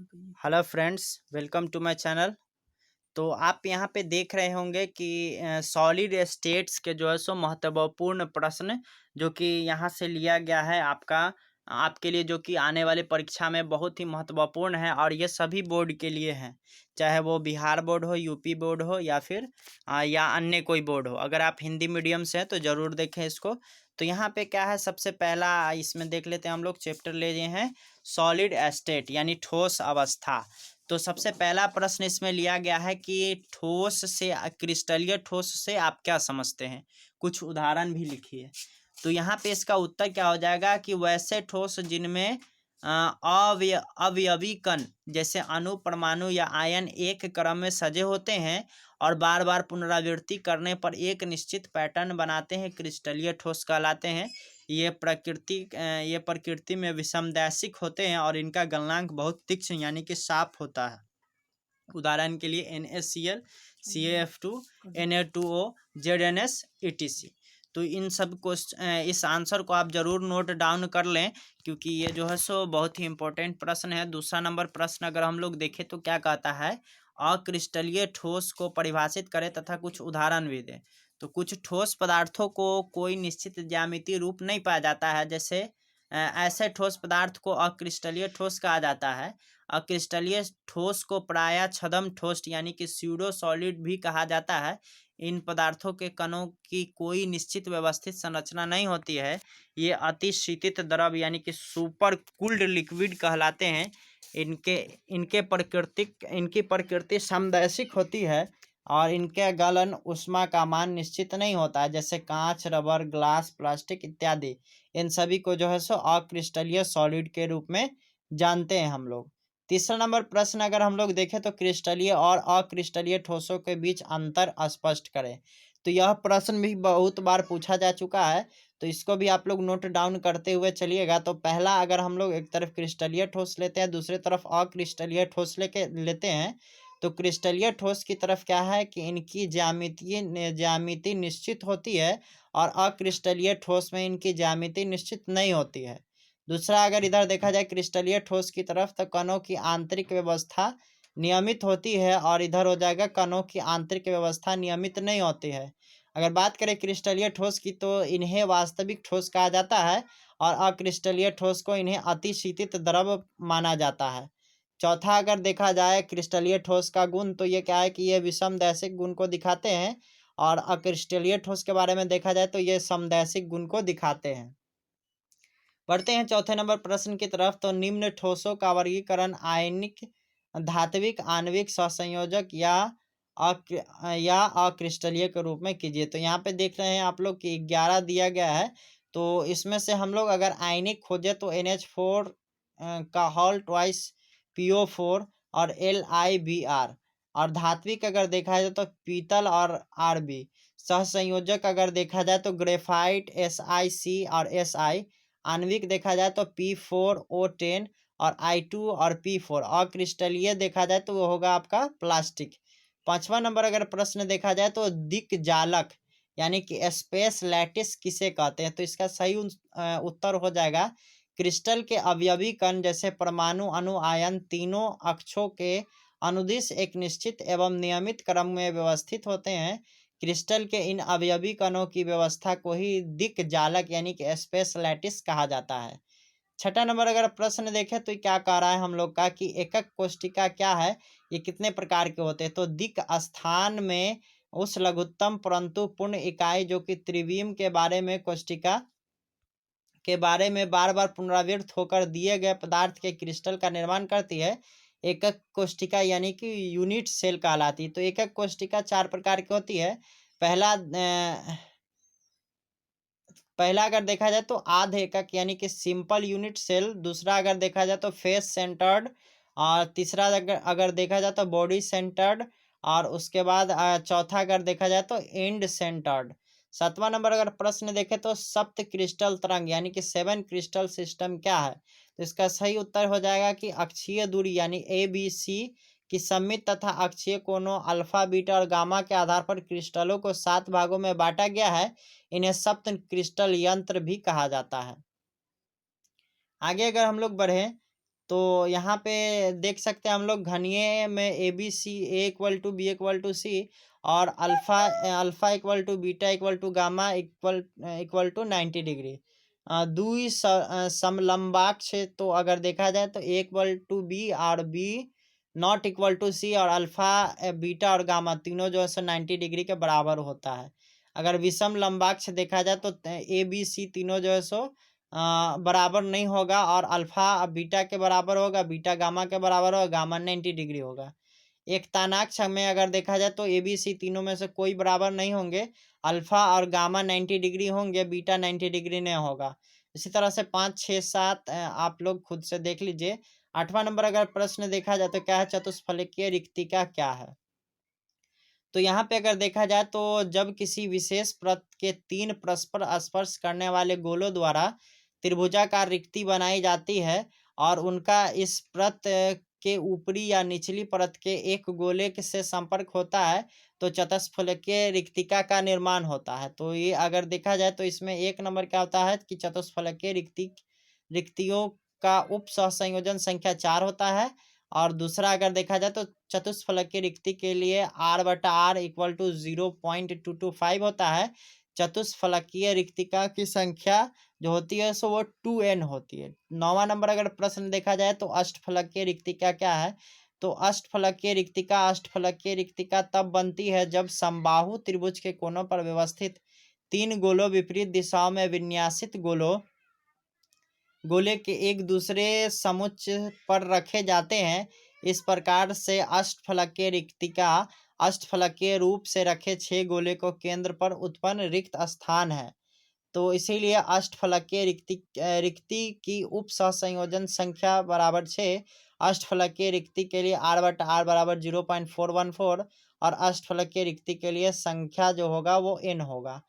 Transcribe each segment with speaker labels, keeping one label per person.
Speaker 1: Hello friends, welcome to my channel. तो आप यहाँ पे देख रहे होंगे कि सॉलिड स्टेट्स के जो है सो महत्वपूर्ण प्रश्न जो कि यहाँ से लिया गया है आपके लिए, जो कि आने वाले परीक्षा में बहुत ही महत्वपूर्ण है। और ये सभी बोर्ड के लिए हैं, चाहे वो बिहार बोर्ड हो, यूपी बोर्ड हो या फिर या अन्य कोई बोर्ड हो। अगर आप हिंदी मीडियम से हैं तो ज़रूर देखें इसको। तो यहाँ पे क्या है, सबसे पहला इसमें देख लेते हैं। हम लोग चैप्टर ले रहे हैं सॉलिड स्टेट यानी ठोस अवस्था। तो सबसे पहला प्रश्न इसमें लिया गया है कि ठोस से, क्रिस्टलीय ठोस से आप क्या समझते हैं, कुछ उदाहरण भी लिखिए। तो यहाँ पे इसका उत्तर क्या हो जाएगा कि वैसे ठोस जिनमें अवयवी कण जैसे अणु, परमाणु या आयन एक क्रम में सजे होते हैं और बार बार पुनरावृत्ति करने पर एक निश्चित पैटर्न बनाते हैं, क्रिस्टलीय ठोस कहलाते हैं। ये प्रकृति में विषमदैशिक होते हैं और इनका गलनांक बहुत तीक्ष्ण यानी कि साफ होता है। उदाहरण के लिए NaCl, CaF2, Na2O, ZnS etc। तो इन सब को, इस आंसर को आप जरूर नोट डाउन कर लें, क्योंकि ये जो है सो बहुत ही इंपॉर्टेंट प्रश्न है। दूसरा नंबर प्रश्न अगर हम लोग देखें तो क्या कहता है, अक्रिस्टलीय ठोस को परिभाषित करें तथा कुछ उदाहरण भी दें। तो कुछ ठोस पदार्थों को कोई निश्चित ज्यामितीय रूप नहीं पाया जाता है, जैसे ऐसे ठोस पदार्थ को अक्रिस्टलीय ठोस कहा जाता है। अक्रिस्टलीय ठोस को प्रायः छद्म ठोस यानी कि स्यूडो सॉलिड भी कहा जाता है। इन पदार्थों के कणों की कोई निश्चित व्यवस्थित संरचना नहीं होती है। ये अतिशीतित द्रव यानी कि सुपर कूल्ड लिक्विड कहलाते हैं। इनकी प्रकृति समदैशिक होती है और इनके गलन ऊष्मा का मान निश्चित नहीं होता है, जैसे कांच, रबर, ग्लास, प्लास्टिक इत्यादि। इन सभी को जो है सो अक्रिस्टलीय सॉलिड के रूप में जानते हैं हम लोग। तीसरा नंबर प्रश्न अगर हम लोग देखें तो क्रिस्टलीय और अक्रिस्टलीय ठोसों के बीच अंतर स्पष्ट करें। तो यह प्रश्न भी बहुत बार पूछा जा चुका है, तो इसको भी आप लोग नोट डाउन करते हुए चलिएगा। तो पहला, अगर हम लोग एक तरफ क्रिस्टलीय ठोस लेते हैं, दूसरी तरफ अक्रिस्टलीय ठोस लेते हैं, तो क्रिस्टलीय ठोस की तरफ क्या है कि इनकी ज्यामिति निश्चित होती है और अक्रिस्टलीय ठोस में इनकी ज्यामिति निश्चित नहीं होती है। दूसरा, अगर इधर देखा जाए क्रिस्टलीय ठोस की तरफ, तो कणों की आंतरिक व्यवस्था नियमित होती है और इधर हो जाएगा कणों की आंतरिक व्यवस्था नियमित नहीं होती है। अगर बात करें क्रिस्टलीय ठोस की, तो इन्हें वास्तविक ठोस कहा जाता है और अक्रिस्टलीय ठोस को इन्हें अतिशीतित द्रव माना जाता है। चौथा, अगर देखा जाए क्रिस्टलीय ठोस का गुण, तो ये क्या है कि ये विषमदैशिक गुण को दिखाते हैं और अक्रिस्टलीय ठोस के बारे में देखा जाए तो ये समदैशिक गुण को दिखाते हैं। बढ़ते हैं चौथे नंबर प्रश्न की तरफ। तो निम्न ठोसों का वर्गीकरण आयनिक, धात्विक, आणविक, सहसंयोजक या अक्रिस्टलीय के रूप में कीजिए। तो यहाँ पे देख रहे हैं आप लोग कि 11 दिया गया है। तो इसमें से हम लोग अगर आयनिक खोजे तो NH4 का होल ट्वाइस PO4 और LiBr। और धात्विक अगर देखा जाए तो पीतल और Rb। सहसंयोजक अगर देखा जाए तो ग्रेफाइट SiC और Si। आणविक देखा जाए तो P4O10 और I2 और P4। और क्रिस्टलीय देखा जाए तो वो होगा आपका प्लास्टिक। पांचवा नंबर अगर प्रश्न देखा जाए तो दिक्जालक यानी कि स्पेस लैटिस किसे कहते हैं। तो इसका सही उत्तर हो जाएगा क्रिस्टल के अवयवी कण जैसे परमाणु, अणु, आयन तीनों अक्षों के अनुदिश एक निश्चित एवं नियमित क्रम में व्यवस्थित होते हैं। क्रिस्टल के इन अवयवी कणों की व्यवस्था को ही दिक्जालक यानी कि स्पेस लैटिस कहा जाता है। छठा नंबर अगर प्रश्न देखें तो क्या कह रहा है हम लोग का कि एकक कोष्टिका क्या है, ये कितने प्रकार के होते हैं। तो दिक् स्थान में उस लघुत्तम परंतु पूर्ण इकाई जो कि त्रिविम के बारे में कोष्टिका के बारे में बार बार पुनरावृत्त होकर दिए गए पदार्थ के क्रिस्टल का निर्माण करती है, एकक कोष्टिका यानी कि यूनिट सेल कहलाती है। तो एकक कोष्टिका 4 प्रकार की होती है। पहला अगर देखा जाए तो आध एकक यानी कि सिंपल यूनिट सेल। दूसरा अगर देखा जाए तो फेस सेंटर्ड। और तीसरा अगर देखा जाए तो बॉडी सेंटर्ड। और उसके बाद चौथा अगर देखा जाए तो एंड सेंटर्ड। सातवां नंबर अगर प्रश्न देखें तो सप्त क्रिस्टल तरंग यानी कि 7 क्रिस्टल सिस्टम क्या है। तो इसका सही उत्तर हो जाएगा कि अक्षीय दूरी यानी ABC की सममित तथा अक्षीय कोणों अल्फा, बीटा और गामा के आधार पर क्रिस्टलों को 7 भागों में बांटा गया है। इन्हें सप्त क्रिस्टल यंत्र भी कहा जाता है। आगे अगर हम लोग बढ़ें तो यहाँ पे देख सकते हैं हम लोग घनीय में a equal to b equal to c और alpha equal to beta equal to gamma equal to 90 degree. दुई समलंबाक्ष तो अगर देखा जाए तो ए इक्वल टू बी और b not equal to c और अल्फा बीटा और गामा तीनों जो है सो 90 डिग्री के बराबर होता है। अगर विषम लंबाक्ष देखा जाए तो ए बी सी तीनों जो है सो बराबर नहीं होगा और अल्फा बीटा के बराबर होगा, बीटा गामा के बराबर होगा, गामा 90 डिग्री होगा। एक तानाक्ष में अगर देखा जाए तो ए बी सी तीनों में से कोई बराबर नहीं होंगे, अल्फा और गामा 90 डिग्री होंगे, बीटा 90 डिग्री नहीं होगा। इसी तरह से 5, 6, 7 आप लोग खुद से देख लीजिए। 8वां नंबर अगर प्रश्न देखा जाए तो क्या है, चतुष्फलकीय रिक्तिका क्या है। तो यहाँ पे अगर देखा जाए तो जब किसी विशेष प्रत के 3 परस्पर स्पर्श करने वाले गोलों द्वारा त्रिभुजाकार रिक्ति बनाई जाती है और उनका इस प्रत के ऊपरी या निचली परत के एक गोले से संपर्क होता है तो चतुष्फलकीय रिक्तिका का निर्माण होता है। तो ये अगर देखा जाए तो इसमें 1 नंबर क्या होता है कि चतुष्फलकीय रिक्तियों का उप सहसंयोजन संख्या 4 होता है और दूसरा अगर देखा जाए तो चतुष्फलकीय रिक्ति के लिए r/r इक्वल टू 0.225 होता है। चतुष्फलकीय रिक्तिका की संख्या जो होती है सो वो 2n होती है। 9वां नंबर अगर प्रश्न देखा जाए तो अष्टफलकीय रिक्तिका क्या है। तो अष्टफलकीय रिक्तिका तब बनती है जब समबाहु त्रिभुज के कोनों पर व्यवस्थित 3 गोलों विपरीत दिशाओं में विन्यासित गोले के एक दूसरे समुच्च पर रखे जाते हैं। इस प्रकार से अष्टफलकीय रिक्तिका अष्टफलकीय रूप से रखे 6 गोले को केंद्र पर उत्पन्न रिक्त स्थान है। तो इसीलिए अष्टफलकीय रिक्ति की उप सहसंयोजन संख्या बराबर 6। अष्टफलकीय रिक्ति के लिए r/r बराबर 0.414 और अष्टफलकीय रिक्ति के लिए संख्या जो होगा वो n होगा।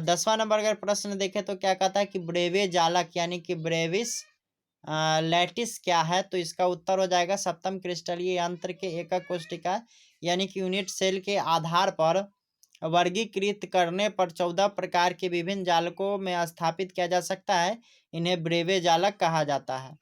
Speaker 1: 10वां नंबर अगर प्रश्न देखें तो क्या कहता है कि ब्रेवे जालक यानी कि ब्रेविस लैटिस क्या है। तो इसका उत्तर हो जाएगा सप्तम क्रिस्टलीय यंत्र के एकक कोशिका यानी कि यूनिट सेल के आधार पर वर्गीकृत करने पर 14 प्रकार के विभिन्न जालकों में स्थापित किया जा सकता है। इन्हें ब्रेवे जालक कहा जाता है।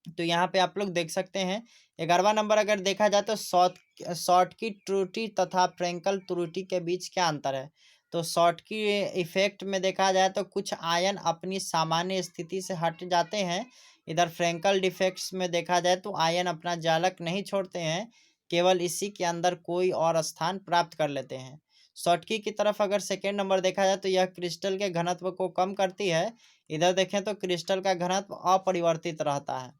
Speaker 1: तो यहाँ पे आप लोग देख सकते हैं। 11वां नंबर अगर देखा जाए तो शॉटकी त्रुटि तथा फ्रेंकल त्रुटि के बीच क्या अंतर है। तो शॉटकी इफेक्ट में देखा जाए तो कुछ आयन अपनी सामान्य स्थिति से हट जाते हैं। इधर फ्रेंकल डिफेक्ट्स में देखा जाए तो आयन अपना जालक नहीं छोड़ते हैं, केवल इसी के अंदर कोई और स्थान प्राप्त कर लेते हैं। शॉटकी की तरफ अगर सेकेंड नंबर देखा जाए तो यह क्रिस्टल के घनत्व को कम करती है। इधर देखें तो क्रिस्टल का घनत्व अपरिवर्तित रहता है।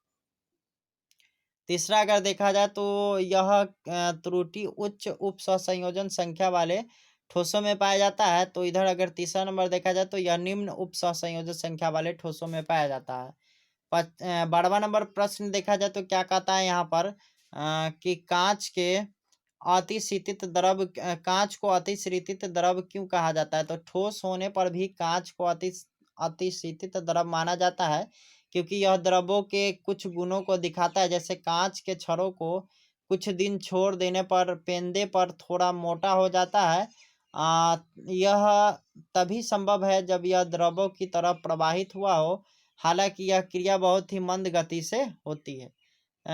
Speaker 1: तीसरा अगर देखा जाए तो यह त्रुटि उच्च उप सहसंयोजन संख्या वाले ठोसों में पाया जाता है। तो इधर अगर तीसरा नंबर देखा जाए तो यह निम्न उप सहसंयोजन संख्या वाले ठोसों में पाया जाता है। 12वां नंबर प्रश्न देखा जाए तो क्या कहता है यहाँ पर कि कांच को अतिशीतित द्रव क्यों कहा जाता है। तो ठोस होने पर भी कांच को अतिशीतित द्रव माना जाता है क्योंकि यह द्रवों के कुछ गुणों को दिखाता है। जैसे कांच के छड़ों को कुछ दिन छोड़ देने पर पेंदे पर थोड़ा मोटा हो जाता है। यह तभी संभव है जब यह द्रवों की तरफ प्रवाहित हुआ हो, हालांकि यह क्रिया बहुत ही मंद गति से होती है।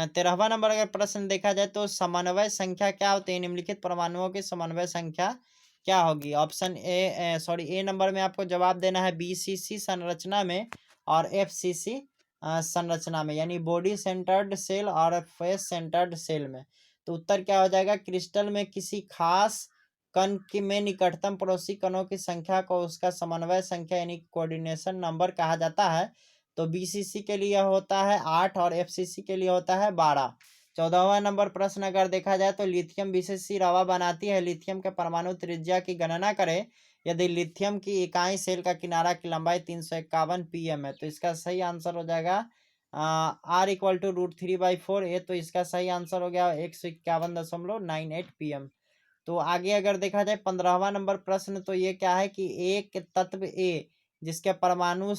Speaker 1: 13वां नंबर अगर प्रश्न देखा जाए तो समन्वय संख्या क्या होती है। निम्नलिखित परमाणुओं की समन्वय संख्या क्या होगी। ऑप्शन ए नंबर में आपको जवाब देना है BCC संरचना में और FCC संरचना में, यानी बॉडी सेंटर्ड सेल और फेस सेंटर्ड सेल में। तो उत्तर क्या हो जाएगा, क्रिस्टल में किसी खास कण में निकटतम पड़ोसी कणों की संख्या को उसका समन्वय संख्या यानी कोऑर्डिनेशन नंबर कहा जाता है। तो BCC के लिए होता है 8 और FCC के लिए होता है 12। 14वां नंबर प्रश्न अगर देखा जाए तो लिथियम BCC रवा बनाती है। लिथियम के परमाणु त्रिज्या की गणना करें यदि लिथियम की इकाई सेल का किनारा की लंबाई 351 pm है। तो इसका सही आंसर हो जाएगा R इक्वल टू √3/4 तो इसका सही आंसर हो गया 151.98 pm। तो आगे अगर देखा जाए 15वां नंबर प्रश्न तो ये क्या है कि एक तत्व A जिसके परमाणु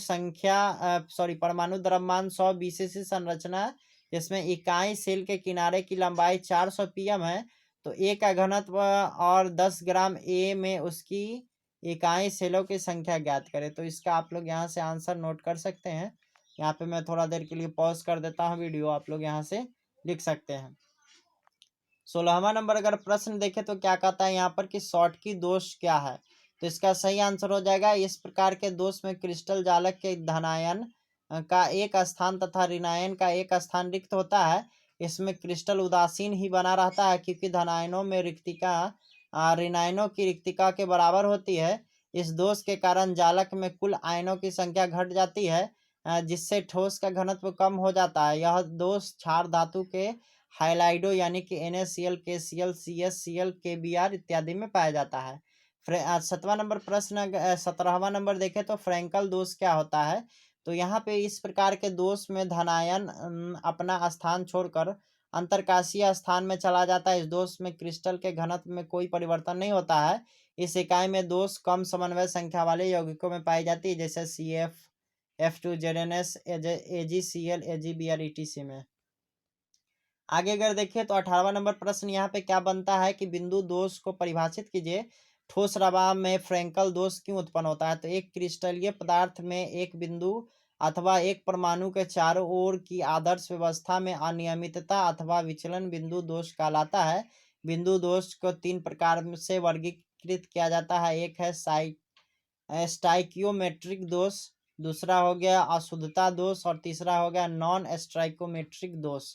Speaker 1: द्रव्यमान 100 BCC संरचना जिसमें इकाई सेल के किनारे की लंबाई 400 pm है। तो A का घनत्व और 10 ग्राम A में उसकी इकाई सेलों की संख्या ज्ञात करें। तो इसका आप लोग यहाँ से आंसर नोट कर सकते हैं। यहाँ पे मैं थोड़ा देर के लिए पॉज कर देता हूँ वीडियो, आप लोग यहाँ से लिख सकते हैं। 16वां नंबर अगर प्रश्न देखें तो क्या कहता है यहाँ पर कि शॉटकी दोष क्या है? तो इसका सही आंसर हो जाएगा, इस प्रकार के दोष में क्रिस्टल जालक के धनायन का एक स्थान तथा ऋणायन का एक स्थान रिक्त होता है। इसमें क्रिस्टल उदासीन ही बना रहता है क्योंकि धनायनों में रिक्तिका ऋणायनों की रिक्तिका के बराबर होती है। इस दोष के कारण जालक में कुल आयनों की संख्या घट जाती है, जिससे ठोस का घनत्व कम हो जाता है। यह दोष क्षार धातु के हाइलाइडो यानी कि NaCl, KCl, CsCl, KBr इत्यादि में पाया जाता है। 7वां नंबर प्रश्न 17वां नंबर देखें तो फ्रैंकल दोष क्या होता है? तो यहाँ पे इस प्रकार के दोष में धनायन अपना स्थान छोड़कर अंतरकाशीय स्थान में चला जाता है। इस दोष में क्रिस्टल के घनत्व में कोई परिवर्तन नहीं होता है। इस इकाई में दोष कम समन्वय संख्या वाले यौगिकों में पाई जाती है, जैसे CF, F2, ZnS, AgCl, AgBr, ETC में। आगे अगर देखें तो 18वां नंबर प्रश्न यहाँ पे क्या बनता है कि बिंदु दोष को परिभाषित कीजिए। ठोस रवा में फ्रैंकल दोष क्यों उत्पन्न होता है? तो एक क्रिस्टलीय पदार्थ में एक बिंदु अथवा एक परमाणु के चारों ओर की आदर्श व्यवस्था में अनियमितता अथवा विचलन बिंदु दोष कहलाता है। बिंदु दोष को 3 प्रकार से वर्गीकृत किया जाता है। एक है स्टाइकियोमेट्रिक दोष, दूसरा हो गया अशुद्धता दोष और तीसरा हो गया नॉन स्टाइकोमेट्रिक दोष।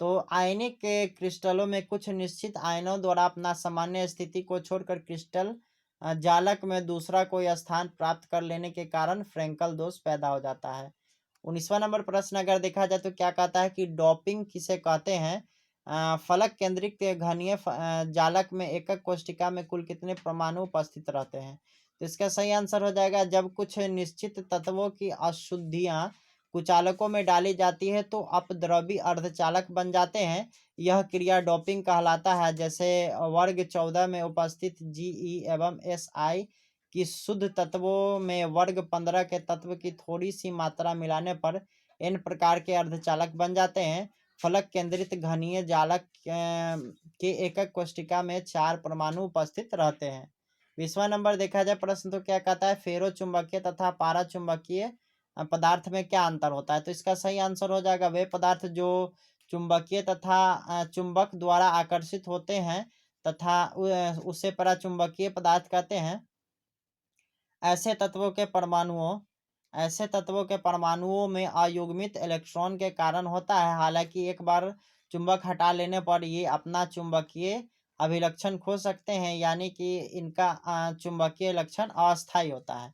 Speaker 1: तो आयनिक के क्रिस्टलों में कुछ निश्चित आयनों द्वारा अपना सामान्य स्थिति को छोड़कर क्रिस्टल जालक में दूसरा कोई स्थान प्राप्त कर लेने के कारण फ्रैंकल दोष पैदा हो जाता है। 19वां नंबर प्रश्न अगर देखा जाए तो क्या कहता है कि डोपिंग किसे कहते हैं? फलक केंद्रित घनीय जालक में एकक कोशिका में कुल कितने परमाणु उपस्थित रहते हैं? तो इसका सही आंसर हो जाएगा, जब कुछ निश्चित तत्वों की अशुद्धियां कुचालकों में डाली जाती है तो अपद्रवी अर्धचालक बन जाते हैं। यह क्रिया डोपिंग कहलाता है। जैसे वर्ग 14 में उपस्थित Ge एवं Si की शुद्ध तत्वों में वर्ग 15 के तत्व की थोड़ी सी मात्रा मिलाने पर इन प्रकार के अर्धचालक बन जाते हैं। फलक केंद्रित घनीय जालक के एकक कोशिका में 4 परमाणु उपस्थित रहते हैं। 20वां नंबर देखा जाए प्रश्न तो क्या कहता है फेरो चुंबकीय तथा पारा चुंबकीय पदार्थ में क्या अंतर होता है? तो इसका सही आंसर हो जाएगा, वे पदार्थ जो चुंबकीय तथा चुंबक द्वारा आकर्षित होते हैं तथा उसे पराचुंबकीय पदार्थ कहते हैं। ऐसे तत्वों के परमाणुओं में अयुग्मित इलेक्ट्रॉन के कारण होता है। हालांकि एक बार चुंबक हटा लेने पर ये अपना चुंबकीय अभिलक्षण खो सकते हैं, यानी कि इनका चुंबकीय लक्षण अस्थायी होता है।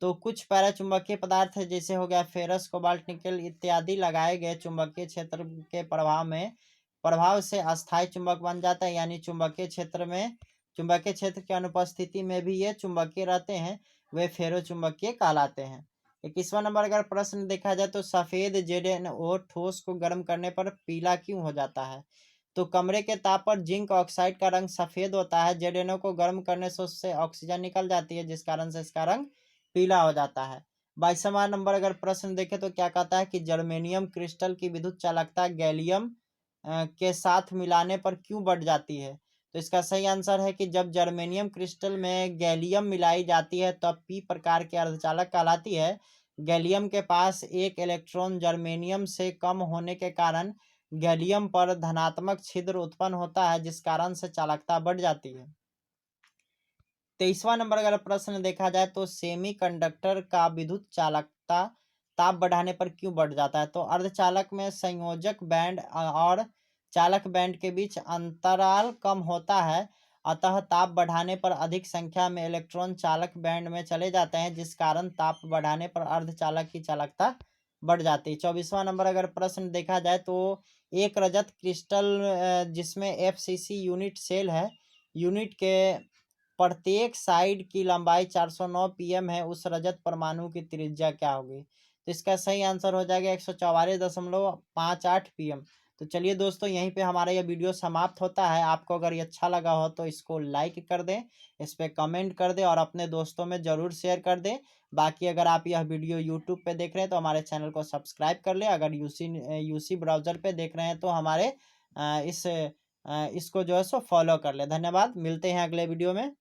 Speaker 1: तो कुछ पैराचुंबकीय पदार्थ जैसे हो गया फेरस, कोबाल्ट, निकेल इत्यादि लगाए गए चुंबकीय क्षेत्र के प्रभाव से अस्थायी चुंबक बन जाता है, यानी चुंबकीय क्षेत्र की अनुपस्थिति में भी ये चुंबकीय रहते हैं, वे फेरो चुंबकीय कहलाते हैं। 21वां नंबर अगर प्रश्न देखा जाए तो सफेद ZnO ठोस को गर्म करने पर पीला क्यों हो जाता है? तो कमरे के ताप पर जिंक ऑक्साइड का रंग सफेद होता है। ZnO को गर्म करने से उससे ऑक्सीजन निकल जाती है, जिस कारण से इसका रंग पीला हो जाता है। 22वां नंबर अगर प्रश्न देखें तो क्या कहता है कि जर्मेनियम क्रिस्टल की विद्युत चालकता गैलियम के साथ मिलाने पर क्यों बढ़ जाती है? तो इसका सही आंसर है कि जब जर्मेनियम क्रिस्टल में गैलियम मिलाई जाती है तब पी प्रकार के अर्धचालक कहलाती है। गैलियम के पास एक इलेक्ट्रॉन जर्मेनियम से कम होने के कारण गैलियम पर धनात्मक छिद्र उत्पन्न होता है, जिस कारण से चालकता बढ़ जाती है। 23वां नंबर अगर प्रश्न देखा जाए तो सेमीकंडक्टर का विद्युत चालकता ताप बढ़ाने पर क्यों बढ़ जाता है? तो अर्धचालक में संयोजक बैंड और चालक बैंड के बीच अंतराल कम होता है, अतः ताप बढ़ाने पर अधिक संख्या में इलेक्ट्रॉन चालक बैंड में चले जाते हैं, जिस कारण ताप बढ़ाने पर अर्धचालक की चालकता बढ़ जाती है। 24वां नंबर अगर प्रश्न देखा जाए तो एक रजत क्रिस्टल जिसमें FCC यूनिट सेल है, यूनिट के प्रत्येक साइड की लंबाई 409 pm है, उस रजत परमाणु की त्रिज्या क्या होगी? तो इसका सही आंसर हो जाएगा 144.58 pm। तो चलिए दोस्तों, यहीं पे हमारा यह वीडियो समाप्त होता है। आपको अगर ये अच्छा लगा हो तो इसको लाइक कर दें, इस पर कमेंट कर दें और अपने दोस्तों में ज़रूर शेयर कर दें। बाकी अगर आप यह वीडियो यूट्यूब पे देख रहे हैं तो हमारे चैनल को सब्सक्राइब कर लें। अगर यूसी ब्राउज़र पे देख रहे हैं तो हमारे इसको जो है सो फॉलो कर लें। धन्यवाद, मिलते हैं अगले वीडियो में।